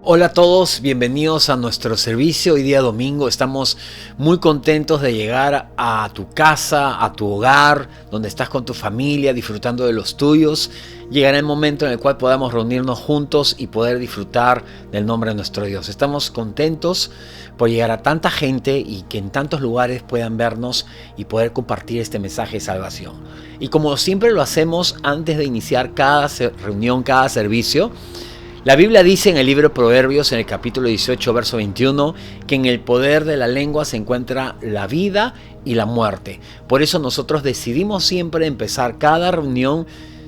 Hola a todos, bienvenidos a nuestro servicio. Hoy día domingo estamos muy contentos de llegar a tu casa, a tu hogar, donde estás con tu familia, disfrutando de los tuyos. Llegará el momento en el cual podamos reunirnos juntos y poder disfrutar del nombre de nuestro Dios. Estamos contentos por llegar a tanta gente y que en tantos lugares puedan vernos y poder compartir este mensaje de salvación. Y como siempre lo hacemos antes de iniciar cada reunión, cada servicio, la Biblia dice en el libro de Proverbios, en el capítulo 18, verso 21, que en el poder de la lengua se encuentra la vida y la muerte. Por eso nosotros decidimos siempre empezar cada reunión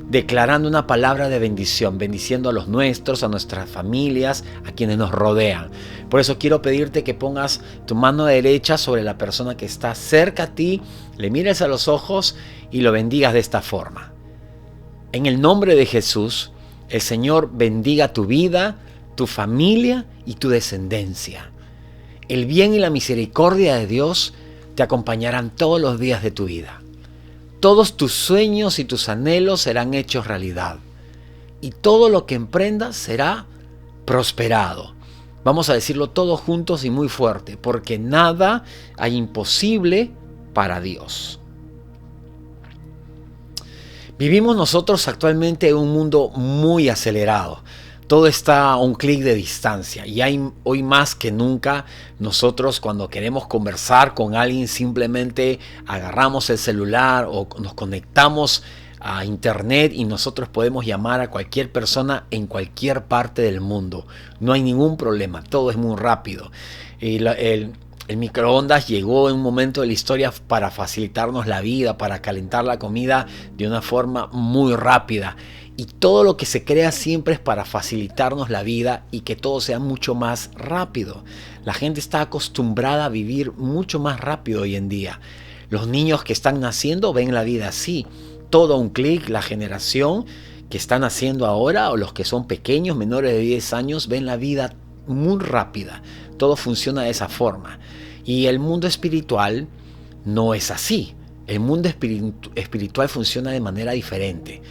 declarando una palabra de bendición, bendiciendo a los nuestros, a nuestras familias, a quienes nos rodean. Por eso quiero pedirte que pongas tu mano derecha sobre la persona que está cerca a ti, le mires a los ojos y lo bendigas de esta forma. En el nombre de Jesús, el Señor bendiga tu vida, tu familia y tu descendencia. El bien y la misericordia de Dios te acompañarán todos los días de tu vida. Todos tus sueños y tus anhelos serán hechos realidad. Y todo lo que emprendas será prosperado. Vamos a decirlo todos juntos y muy fuerte, porque nada hay imposible para Dios. Vivimos nosotros actualmente en un mundo muy acelerado. Todo está a un clic de distancia y hoy más que nunca nosotros cuando queremos conversar con alguien simplemente agarramos el celular o nos conectamos a internet y nosotros podemos llamar a cualquier persona en cualquier parte del mundo. No hay ningún problema, todo es muy rápido. El microondas llegó en un momento de la historia para facilitarnos la vida, para calentar la comida de una forma muy rápida. Y todo lo que se crea siempre es para facilitarnos la vida y que todo sea mucho más rápido. La gente está acostumbrada a vivir mucho más rápido hoy en día. Los niños que están naciendo ven la vida así. Todo a un clic, la generación que están naciendo ahora o los que son pequeños, menores de 10 años, ven la vida muy rápida. Todo funciona de esa forma. Y el mundo espiritual no es así. El mundo espiritual funciona de manera diferente.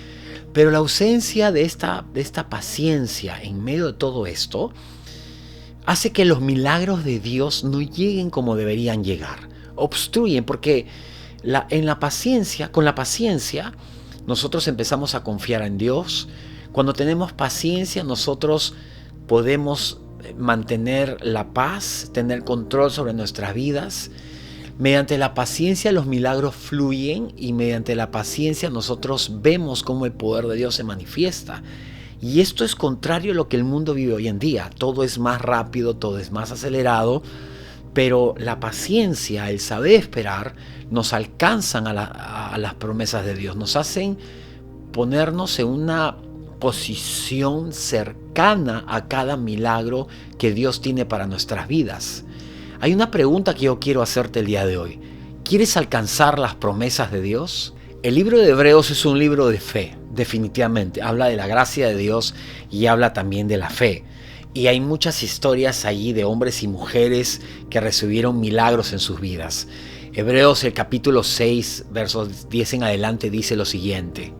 Pero la ausencia de esta paciencia en medio de todo esto hace que los milagros de Dios no lleguen como deberían llegar. Obstruyen porque con la paciencia nosotros empezamos a confiar en Dios. Cuando tenemos paciencia nosotros podemos mantener la paz, tener control sobre nuestras vidas. Mediante la paciencia los milagros fluyen y mediante la paciencia nosotros vemos cómo el poder de Dios se manifiesta. Y esto es contrario a lo que el mundo vive hoy en día. Todo es más rápido, todo es más acelerado, pero la paciencia, el saber esperar, nos alcanzan a las promesas de Dios, nos hacen ponernos en una posición cercana a cada milagro que Dios tiene para nuestras vidas. Hay una pregunta que yo quiero hacerte el día de hoy. ¿Quieres alcanzar las promesas de Dios? El libro de Hebreos es un libro de fe, definitivamente. Habla de la gracia de Dios y habla también de la fe. Y hay muchas historias allí de hombres y mujeres que recibieron milagros en sus vidas. Hebreos, el capítulo 6, versos 10 en adelante, dice lo siguiente.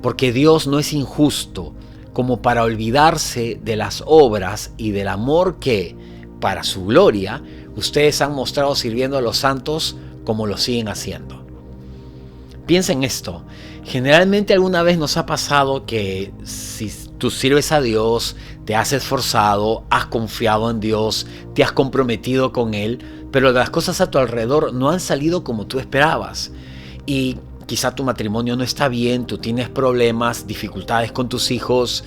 Porque Dios no es injusto como para olvidarse de las obras y del amor que, para su gloria, ustedes han mostrado sirviendo a los santos como lo siguen haciendo. Piensa en esto. Generalmente alguna vez nos ha pasado que si tú sirves a Dios, te has esforzado, has confiado en Dios, te has comprometido con Él, pero las cosas a tu alrededor no han salido como tú esperabas. Y quizá tu matrimonio no está bien, tú tienes problemas, dificultades con tus hijos,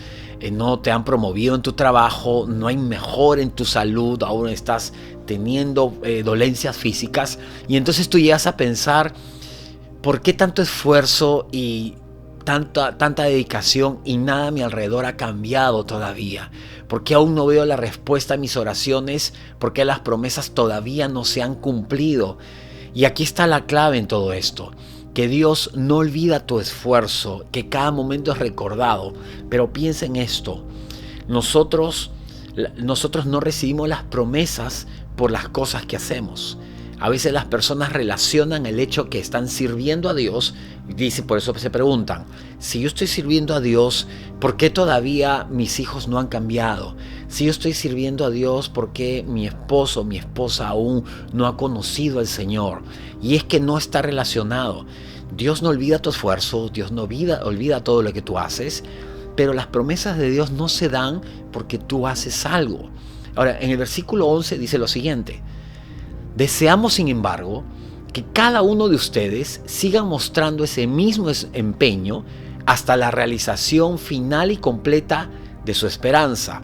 no te han promovido en tu trabajo, no hay mejor en tu salud, aún estás teniendo dolencias físicas. Y entonces tú llegas a pensar, ¿por qué tanto esfuerzo y tanta dedicación y nada a mi alrededor ha cambiado todavía? ¿Por qué aún no veo la respuesta a mis oraciones? ¿Por qué las promesas todavía no se han cumplido? Y aquí está la clave en todo esto. Que Dios no olvida tu esfuerzo, que cada momento es recordado. Pero piensa en esto. Nosotros no recibimos las promesas por las cosas que hacemos. A veces las personas relacionan el hecho que están sirviendo a Dios, por eso se preguntan, si yo estoy sirviendo a Dios, ¿por qué todavía mis hijos no han cambiado? Si yo estoy sirviendo a Dios, ¿por qué mi esposo, mi esposa aún no ha conocido al Señor? Y es que no está relacionado. Dios no olvida tu esfuerzo, Dios no olvida todo lo que tú haces, pero las promesas de Dios no se dan porque tú haces algo. Ahora, en el versículo 11 dice lo siguiente: deseamos, sin embargo, que cada uno de ustedes siga mostrando ese mismo empeño hasta la realización final y completa de su esperanza.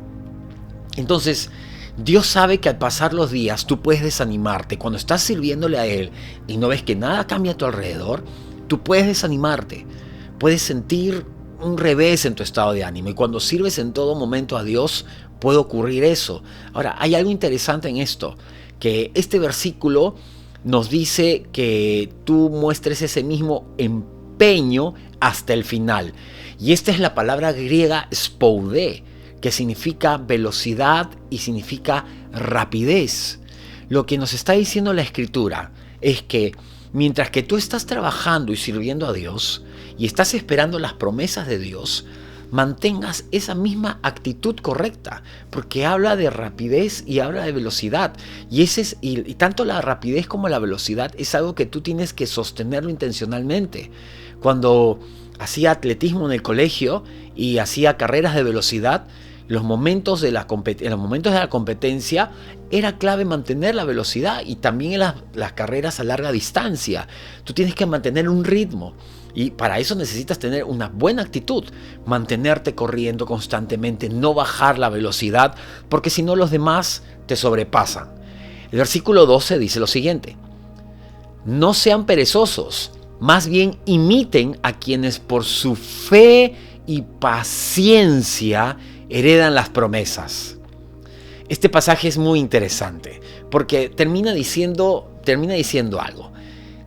Entonces, Dios sabe que al pasar los días tú puedes desanimarte. Cuando estás sirviéndole a Él y no ves que nada cambia a tu alrededor, tú puedes desanimarte. Puedes sentir un revés en tu estado de ánimo. Y cuando sirves en todo momento a Dios, puede ocurrir eso. Ahora, hay algo interesante en esto, que este versículo nos dice que tú muestres ese mismo empeño hasta el final. Y esta es la palabra griega spoudé, que significa velocidad y significa rapidez. Lo que nos está diciendo la Escritura es que mientras que tú estás trabajando y sirviendo a Dios y estás esperando las promesas de Dios, mantengas esa misma actitud correcta, porque habla de rapidez y habla de velocidad. Y tanto la rapidez como la velocidad es algo que tú tienes que sostenerlo intencionalmente. Cuando hacía atletismo en el colegio y hacía carreras de velocidad, en los momentos de la competencia era clave mantener la velocidad, y también en las carreras a larga distancia. Tú tienes que mantener un ritmo, y para eso necesitas tener una buena actitud, mantenerte corriendo constantemente, no bajar la velocidad, porque si no los demás te sobrepasan. El versículo 12 dice lo siguiente: no sean perezosos, más bien imiten a quienes por su fe y paciencia heredan las promesas. Este pasaje es muy interesante porque termina diciendo algo,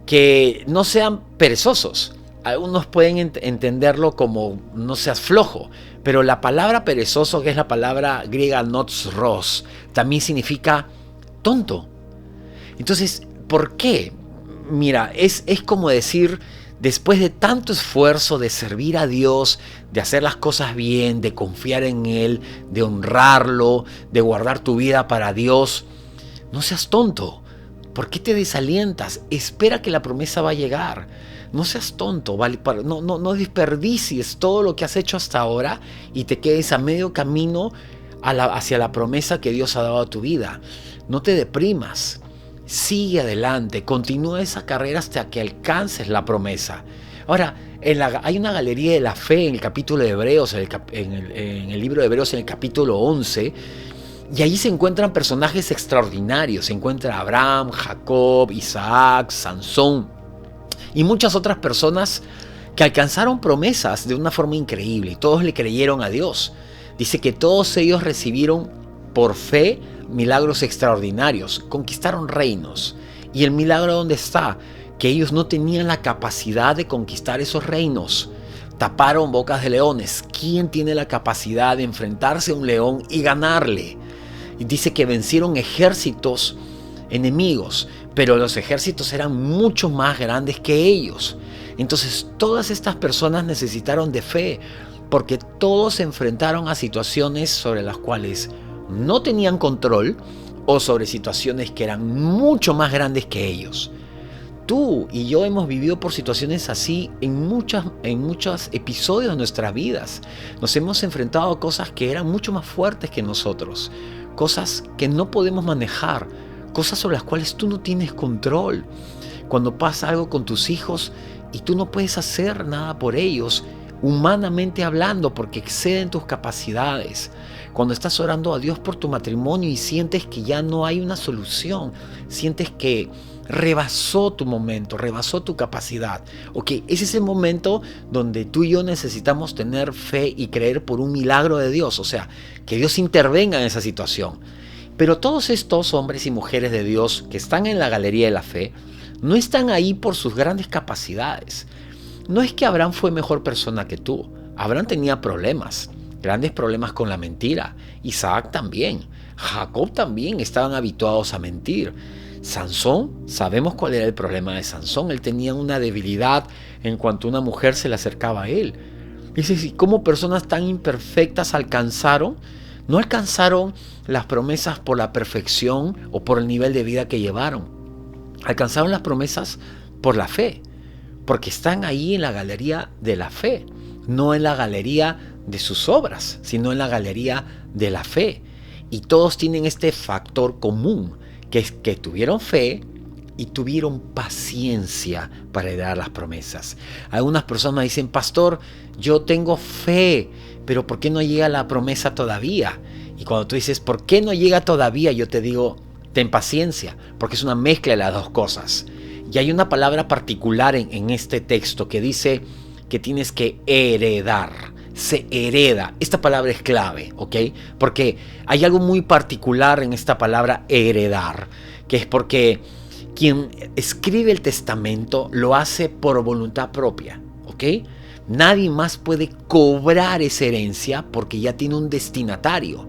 que no sean perezosos. Algunos pueden entenderlo como no seas flojo, pero la palabra perezoso, que es la palabra griega notsros, también significa tonto. Entonces, ¿por qué? Mira, es como decir, después de tanto esfuerzo de servir a Dios, de hacer las cosas bien, de confiar en Él, de honrarlo, de guardar tu vida para Dios, no seas tonto. ¿Por qué te desalientas? Espera que la promesa va a llegar. No seas tonto, ¿vale? No desperdicies todo lo que has hecho hasta ahora y te quedes a medio camino hacia la promesa que Dios ha dado a tu vida. No te deprimas. Sigue adelante, continúa esa carrera hasta que alcances la promesa. Ahora, hay una galería de la fe en el capítulo de Hebreos, en el libro de Hebreos, en el capítulo 11, y ahí se encuentran personajes extraordinarios. Se encuentra Abraham, Jacob, Isaac, Sansón y muchas otras personas que alcanzaron promesas de una forma increíble, y todos le creyeron a Dios. Dice que todos ellos recibieron por fe milagros extraordinarios, conquistaron reinos. ¿Y el milagro dónde está? Que ellos no tenían la capacidad de conquistar esos reinos. Taparon bocas de leones. ¿Quién tiene la capacidad de enfrentarse a un león y ganarle? Y dice que vencieron ejércitos enemigos, pero los ejércitos eran mucho más grandes que ellos. Entonces todas estas personas necesitaron de fe, porque todos se enfrentaron a situaciones sobre las cuales no tenían control, o sobre situaciones que eran mucho más grandes que ellos. Tú y yo hemos vivido por situaciones así en muchos episodios de nuestras vidas. Nos hemos enfrentado a cosas que eran mucho más fuertes que nosotros, cosas que no podemos manejar, cosas sobre las cuales tú no tienes control. Cuando pasa algo con tus hijos y tú no puedes hacer nada por ellos, humanamente hablando, porque exceden tus capacidades. Cuando estás orando a Dios por tu matrimonio y sientes que ya no hay una solución, sientes que rebasó tu momento, rebasó tu capacidad. Ok, ese es el momento donde tú y yo necesitamos tener fe y creer por un milagro de Dios, o sea, que Dios intervenga en esa situación. Pero todos estos hombres y mujeres de Dios que están en la galería de la fe, no están ahí por sus grandes capacidades. No es que Abraham fue mejor persona que tú. Abraham tenía problemas, grandes problemas con la mentira. Isaac también. Jacob también estaban habituados a mentir. Sansón, sabemos cuál era el problema de Sansón. Él tenía una debilidad en cuanto una mujer se le acercaba a él. Es decir, cómo personas tan imperfectas no alcanzaron las promesas por la perfección o por el nivel de vida que llevaron. Alcanzaron las promesas por la fe, porque están ahí en la galería de la fe, no en la galería de sus obras, sino en la galería de la fe. Y todos tienen este factor común, que es que tuvieron fe y tuvieron paciencia para heredar las promesas. Algunas personas dicen: pastor, yo tengo fe, pero ¿por qué no llega la promesa todavía? Y cuando tú dices: ¿por qué no llega todavía? Yo te digo: ten paciencia, porque es una mezcla de las dos cosas. Y hay una palabra particular en este texto que dice que tienes que heredar. Se hereda. Esta palabra es clave, ¿ok? Porque hay algo muy particular en esta palabra heredar, que es porque quien escribe el testamento lo hace por voluntad propia, ¿ok? Nadie más puede cobrar esa herencia porque ya tiene un destinatario.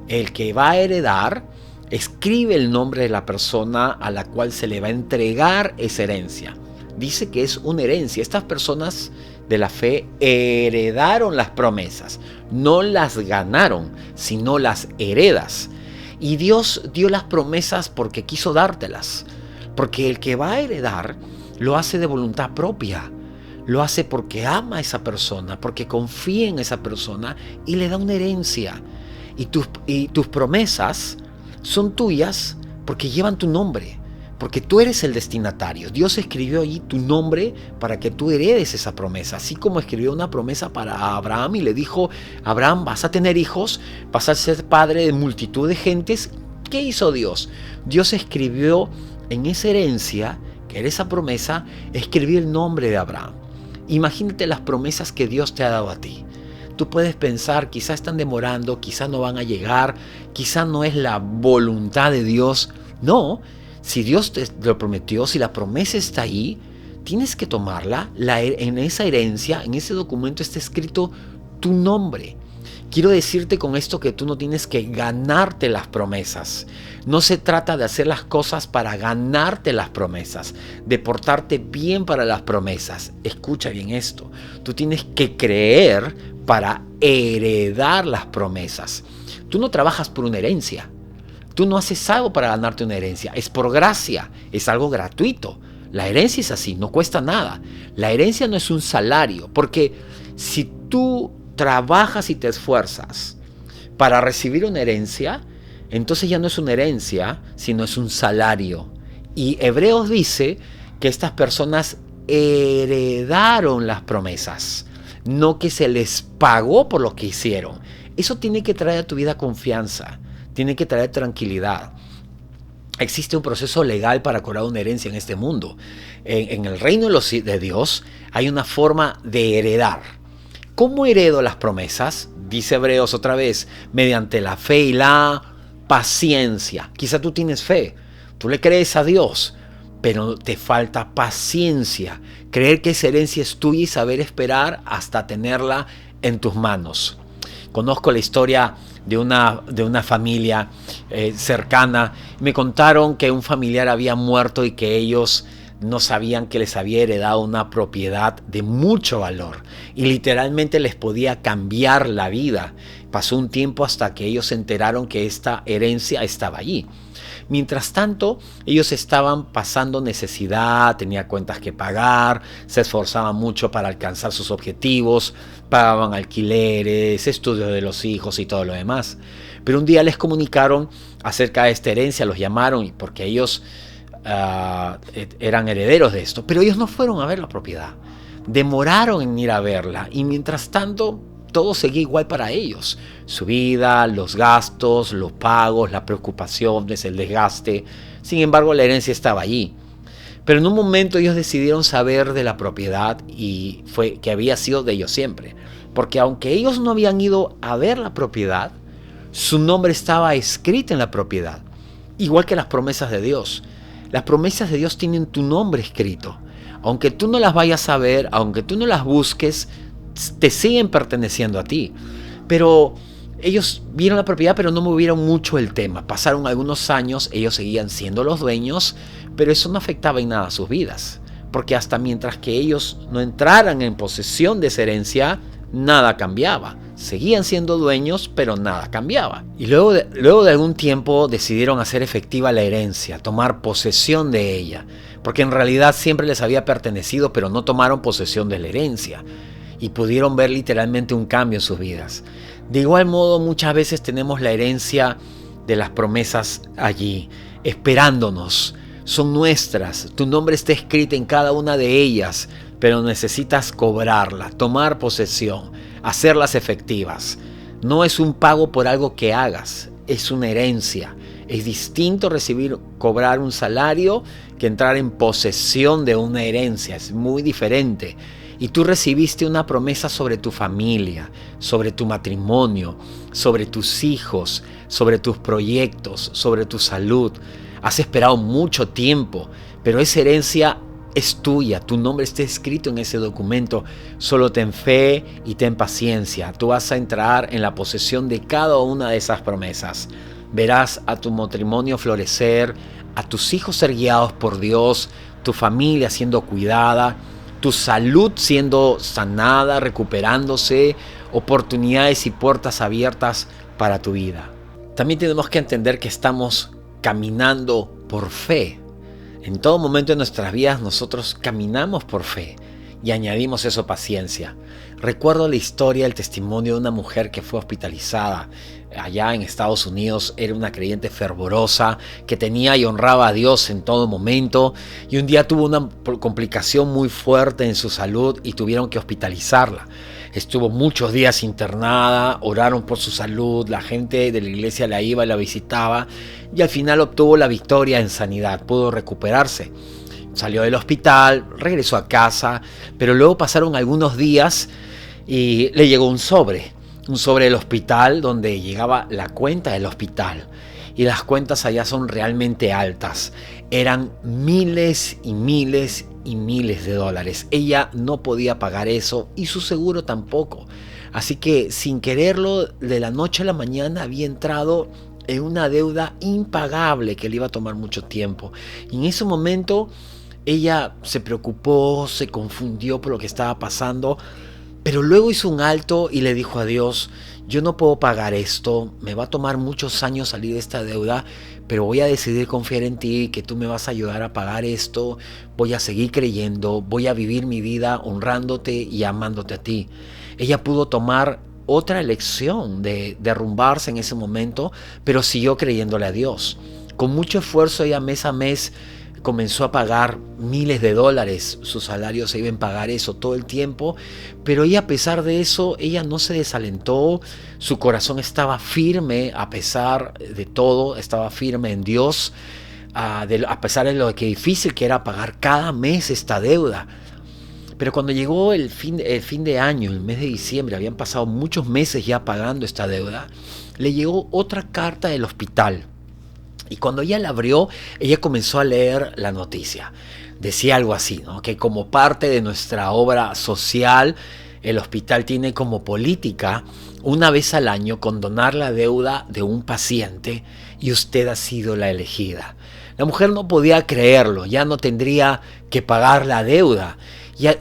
El que va a heredar escribe el nombre de la persona a la cual se le va a entregar esa herencia. Dice que es una herencia. Estas personas de la fe heredaron las promesas. No las ganaron, sino las heredas. Y Dios dio las promesas porque quiso dártelas. Porque el que va a heredar lo hace de voluntad propia. Lo hace porque ama a esa persona, porque confía en esa persona y le da una herencia. Y tus promesas son tuyas porque llevan tu nombre. Porque tú eres el destinatario. Dios escribió allí tu nombre para que tú heredes esa promesa. Así como escribió una promesa para Abraham y le dijo: Abraham, vas a tener hijos, vas a ser padre de multitud de gentes. ¿Qué hizo Dios? Dios escribió en esa herencia, que era esa promesa, escribió el nombre de Abraham. Imagínate las promesas que Dios te ha dado a ti. Tú puedes pensar: quizás están demorando, quizás no van a llegar, quizás no es la voluntad de Dios. No. Si Dios te lo prometió, si la promesa está ahí, tienes que tomarla. En esa herencia, en ese documento está escrito tu nombre. Quiero decirte con esto que tú no tienes que ganarte las promesas. No se trata de hacer las cosas para ganarte las promesas, de portarte bien para las promesas. Escucha bien esto. Tú tienes que creer para heredar las promesas. Tú no trabajas por una herencia. Tú no haces algo para ganarte una herencia, es por gracia, es algo gratuito. La herencia es así, no cuesta nada. La herencia no es un salario, porque si tú trabajas y te esfuerzas para recibir una herencia, entonces ya no es una herencia, sino es un salario. Y Hebreos dice que estas personas heredaron las promesas, no que se les pagó por lo que hicieron. Eso tiene que traer a tu vida confianza. Tiene que traer tranquilidad. Existe un proceso legal para cobrar una herencia en este mundo. En el reino de Dios hay una forma de heredar. ¿Cómo heredo las promesas? Dice Hebreos otra vez: mediante la fe y la paciencia. Quizá tú tienes fe, tú le crees a Dios, pero te falta paciencia. Creer que esa herencia es tuya y saber esperar hasta tenerla en tus manos. Conozco la historia de una familia cercana. Me contaron que un familiar había muerto y que ellos no sabían que les había heredado una propiedad de mucho valor y literalmente les podía cambiar la vida. Pasó un tiempo hasta que ellos se enteraron que esta herencia estaba allí. Mientras tanto, ellos estaban pasando necesidad, tenían cuentas que pagar, se esforzaban mucho para alcanzar sus objetivos, pagaban alquileres, estudios de los hijos y todo lo demás. Pero un día les comunicaron acerca de esta herencia, los llamaron porque ellos eran herederos de esto, pero ellos no fueron a ver la propiedad. Demoraron en ir a verla y mientras tanto todo seguía igual para ellos. Su vida, los gastos, los pagos, las preocupaciones, el desgaste. Sin embargo, la herencia estaba allí. Pero en un momento ellos decidieron saber de la propiedad y fue que había sido de ellos siempre. Porque aunque ellos no habían ido a ver la propiedad, su nombre estaba escrito en la propiedad. Igual que las promesas de Dios. Las promesas de Dios tienen tu nombre escrito. Aunque tú no las vayas a ver, aunque tú no las busques, te siguen perteneciendo a ti. Pero ellos vieron la propiedad, pero no movieron mucho el tema. Pasaron algunos años, ellos seguían siendo los dueños, pero eso no afectaba en nada a sus vidas. Porque hasta mientras que ellos no entraran en posesión de esa herencia, nada cambiaba. Seguían siendo dueños, pero nada cambiaba. Y luego de algún tiempo decidieron hacer efectiva la herencia, tomar posesión de ella, porque en realidad siempre les había pertenecido, pero no tomaron posesión de la herencia. Y pudieron ver literalmente un cambio en sus vidas. De igual modo, muchas veces tenemos la herencia de las promesas allí, esperándonos. Son nuestras, tu nombre está escrito en cada una de ellas, pero necesitas cobrarla, tomar posesión, hacerlas efectivas. No es un pago por algo que hagas, es una herencia. Es distinto cobrar un salario que entrar en posesión de una herencia, es muy diferente. Y tú recibiste una promesa sobre tu familia, sobre tu matrimonio, sobre tus hijos, sobre tus proyectos, sobre tu salud. Has esperado mucho tiempo, pero esa herencia es tuya. Tu nombre está escrito en ese documento. Solo ten fe y ten paciencia. Tú vas a entrar en la posesión de cada una de esas promesas. Verás a tu matrimonio florecer, a tus hijos ser guiados por Dios, tu familia siendo cuidada, tu salud siendo sanada, recuperándose, oportunidades y puertas abiertas para tu vida. También tenemos que entender que estamos caminando por fe. En todo momento de nuestras vidas nosotros caminamos por fe y añadimos eso paciencia. Recuerdo la historia, el testimonio de una mujer que fue hospitalizada allá en Estados Unidos. Era una creyente fervorosa que tenía y honraba a Dios en todo momento, y un día tuvo una complicación muy fuerte en su salud y tuvieron que hospitalizarla. Estuvo muchos días internada, oraron por su salud, la gente de la iglesia la iba y la visitaba, y al final obtuvo la victoria en sanidad, pudo recuperarse. Salió del hospital, regresó a casa, pero luego pasaron algunos días y le llegó un sobre del hospital donde llegaba la cuenta del hospital. Y las cuentas allá son realmente altas. Eran miles y miles y miles de dólares. Ella no podía pagar eso y su seguro tampoco. Así que sin quererlo, de la noche a la mañana había entrado en una deuda impagable que le iba a tomar mucho tiempo. Y en ese momento ella se preocupó, se confundió por lo que estaba pasando, pero luego hizo un alto y le dijo a Dios: yo no puedo pagar esto, me va a tomar muchos años salir de esta deuda, pero voy a decidir confiar en ti, que tú me vas a ayudar a pagar esto, voy a seguir creyendo, voy a vivir mi vida honrándote y amándote a ti. Ella pudo tomar otra elección de derrumbarse en ese momento, pero siguió creyéndole a Dios. Con mucho esfuerzo ella mes a mes comenzó a pagar miles de dólares. Su salario se iba en pagar eso todo el tiempo, pero ella, a pesar de eso, ella no se desalentó. Su corazón estaba firme a pesar de todo, estaba firme en Dios, a pesar de lo que difícil que era pagar cada mes esta deuda. Pero cuando llegó el fin de año, el mes de diciembre, habían pasado muchos meses ya pagando esta deuda, le llegó otra carta del hospital. Y cuando ella la abrió, ella comenzó a leer la noticia. Decía algo así, ¿no? Que como parte de nuestra obra social, el hospital tiene como política una vez al año condonar la deuda de un paciente, y usted ha sido la elegida. La mujer no podía creerlo, ya no tendría que pagar la deuda.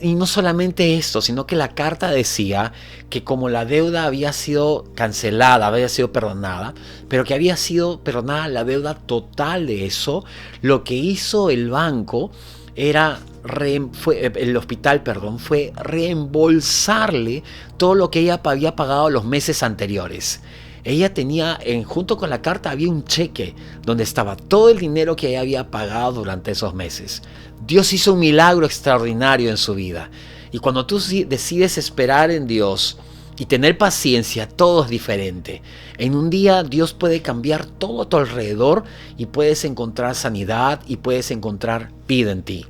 Y no solamente esto, sino que la carta decía que como la deuda había sido cancelada, había sido perdonada, pero que había sido perdonada la deuda total de eso, lo que hizo el banco el hospital fue reembolsarle todo lo que ella había pagado los meses anteriores. Ella tenía, junto con la carta, había un cheque donde estaba todo el dinero que ella había pagado durante esos meses. Dios hizo un milagro extraordinario en su vida. Y cuando tú decides esperar en Dios y tener paciencia, todo es diferente. En un día Dios puede cambiar todo a tu alrededor y puedes encontrar sanidad y puedes encontrar vida en ti.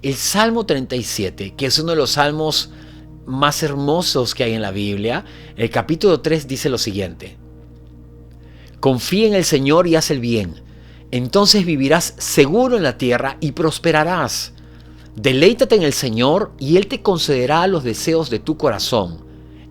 El Salmo 37, que es uno de los salmos más hermosos que hay en la Biblia, el capítulo 3 dice lo siguiente: confía en el Señor y haz el bien, entonces vivirás seguro en la tierra y prosperarás. Deleítate en el Señor y Él te concederá los deseos de tu corazón.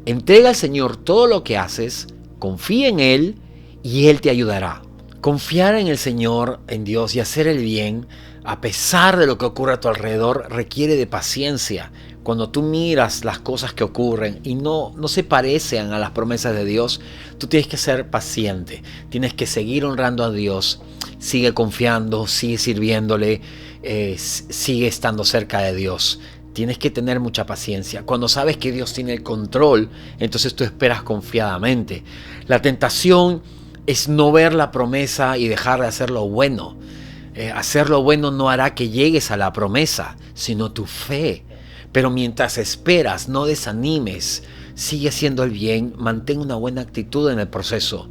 Entrega al Señor todo lo que haces, confía en Él y Él te ayudará. Confiar en el Señor, en Dios, y hacer el bien, a pesar de lo que ocurre a tu alrededor, requiere de paciencia. Cuando tú miras las cosas que ocurren y no se parecen a las promesas de Dios, tú tienes que ser paciente, tienes que seguir honrando a Dios, sigue confiando, sigue sirviéndole, sigue estando cerca de Dios. Tienes que tener mucha paciencia. Cuando sabes que Dios tiene el control, entonces tú esperas confiadamente. La tentación es no ver la promesa y dejar de hacer lo bueno. Hacer lo bueno no hará que llegues a la promesa, sino tu fe. Pero mientras esperas, no desanimes, sigue haciendo el bien, mantén una buena actitud en el proceso.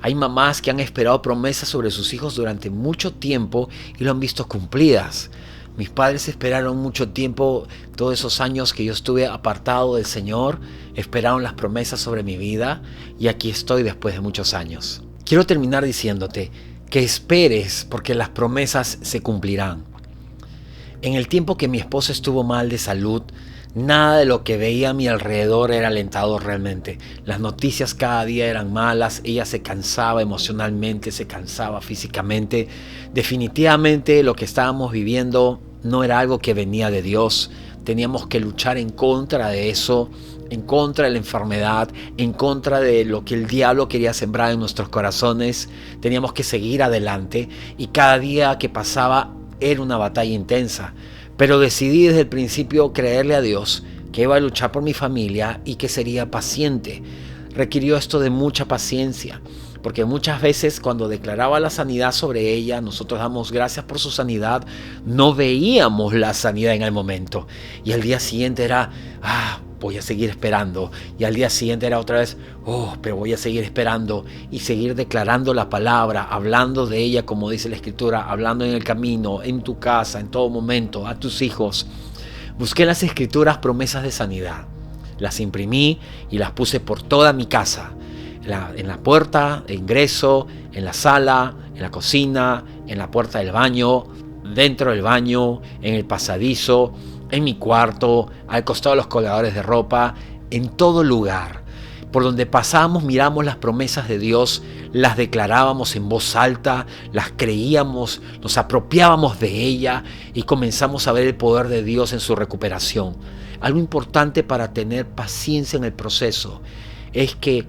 Hay mamás que han esperado promesas sobre sus hijos durante mucho tiempo y lo han visto cumplidas. Mis padres esperaron mucho tiempo, todos esos años que yo estuve apartado del Señor, esperaron las promesas sobre mi vida y aquí estoy después de muchos años. Quiero terminar diciéndote que esperes porque las promesas se cumplirán. En el tiempo que mi esposa estuvo mal de salud, nada de lo que veía a mi alrededor era alentador realmente. Las noticias cada día eran malas, ella se cansaba emocionalmente, se cansaba físicamente. Definitivamente lo que estábamos viviendo no era algo que venía de Dios. Teníamos que luchar en contra de eso, en contra de la enfermedad, en contra de lo que el diablo quería sembrar en nuestros corazones. Teníamos que seguir adelante y cada día que pasaba era una batalla intensa, pero decidí desde el principio creerle a Dios que iba a luchar por mi familia y que sería paciente. Requirió esto de mucha paciencia, porque muchas veces cuando declaraba la sanidad sobre ella, nosotros damos gracias por su sanidad, no veíamos la sanidad en el momento. Y al día siguiente era, voy a seguir esperando. Y al día siguiente era otra vez, pero voy a seguir esperando y seguir declarando la palabra, hablando de ella como dice la Escritura, hablando en el camino, en tu casa, en todo momento, a tus hijos. Busqué en las Escrituras promesas de sanidad. Las imprimí y las puse por toda mi casa. En la puerta de ingreso, en la sala, en la cocina, en la puerta del baño, dentro del baño, en el pasadizo, en mi cuarto, al costado de los colgadores de ropa, en todo lugar. Por donde pasábamos miramos las promesas de Dios, las declarábamos en voz alta, las creíamos, nos apropiábamos de ella y comenzamos a ver el poder de Dios en su recuperación. Algo importante para tener paciencia en el proceso es que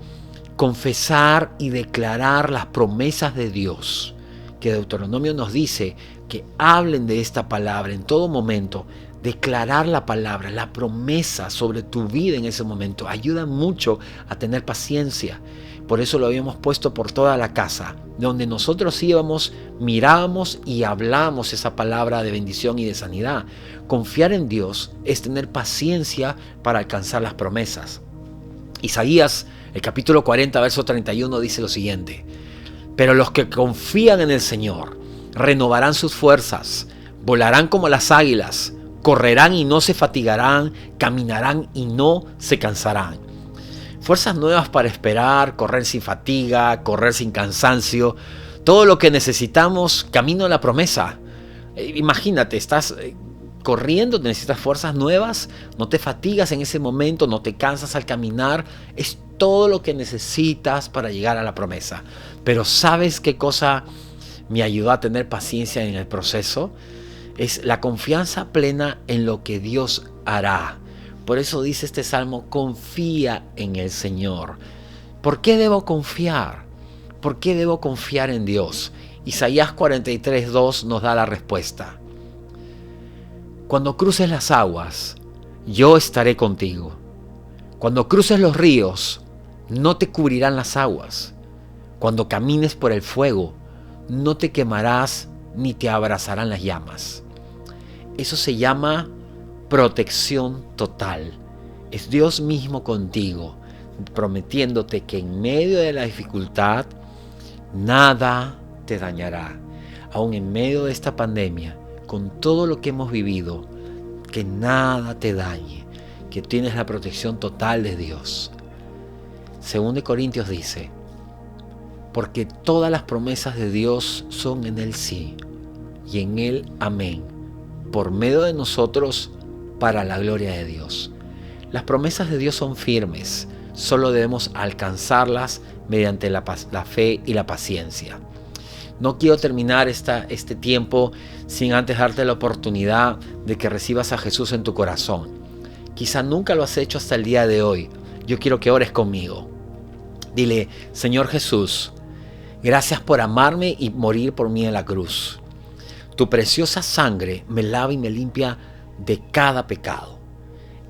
confesar y declarar las promesas de Dios, que Deuteronomio nos dice que hablen de esta palabra en todo momento. Declarar la palabra, la promesa sobre tu vida en ese momento ayuda mucho a tener paciencia. Por eso lo habíamos puesto por toda la casa, donde nosotros íbamos, mirábamos y hablábamos esa palabra de bendición y de sanidad. Confiar en Dios es tener paciencia para alcanzar las promesas. Isaías, el capítulo 40, verso 31 dice lo siguiente: pero los que confían en el Señor renovarán sus fuerzas, volarán como las águilas, correrán y no se fatigarán, caminarán y no se cansarán. Fuerzas nuevas para esperar, correr sin fatiga, correr sin cansancio, todo lo que necesitamos camino a la promesa. Imagínate, estás corriendo, necesitas fuerzas nuevas, no te fatigas en ese momento, no te cansas al caminar, es todo lo que necesitas para llegar a la promesa. Pero ¿sabes qué cosa me ayudó a tener paciencia en el proceso? Es la confianza plena en lo que Dios hará. Por eso dice este salmo, confía en el Señor. ¿Por qué debo confiar? ¿Por qué debo confiar en Dios? Isaías 43:2 nos da la respuesta. Cuando cruces las aguas, yo estaré contigo. Cuando cruces los ríos, no te cubrirán las aguas. Cuando camines por el fuego, no te quemarás ni te abrazarán las llamas. Eso se llama protección total. Es Dios mismo contigo, prometiéndote que en medio de la dificultad, nada te dañará. Aún en medio de esta pandemia, con todo lo que hemos vivido, que nada te dañe, que tienes la protección total de Dios. Según de Corintios dice, porque todas las promesas de Dios son en Él sí, y en Él amén, por medio de nosotros, para la gloria de Dios. Las promesas de Dios son firmes, solo debemos alcanzarlas mediante la fe y la paciencia. No quiero terminar este tiempo sin antes darte la oportunidad de que recibas a Jesús en tu corazón. Quizá nunca lo has hecho hasta el día de hoy. Yo quiero que ores conmigo. Dile: Señor Jesús, gracias por amarme y morir por mí en la cruz. Tu preciosa sangre me lava y me limpia de cada pecado.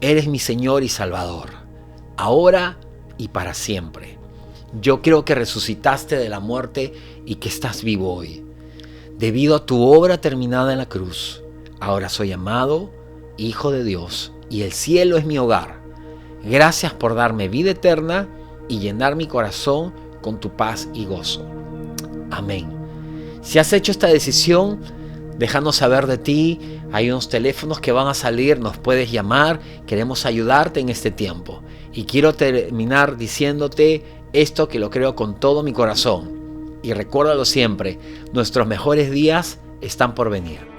Eres mi Señor y Salvador, ahora y para siempre. Yo creo que resucitaste de la muerte y que estás vivo hoy. Debido a tu obra terminada en la cruz, ahora soy amado, hijo de Dios, y el cielo es mi hogar. Gracias por darme vida eterna y llenar mi corazón con tu paz y gozo. Amén. Si has hecho esta decisión, déjanos saber de ti. Hay unos teléfonos que van a salir, nos puedes llamar. Queremos ayudarte en este tiempo. Y quiero terminar diciéndote esto, que lo creo con todo mi corazón. Y recuérdalo siempre, nuestros mejores días están por venir.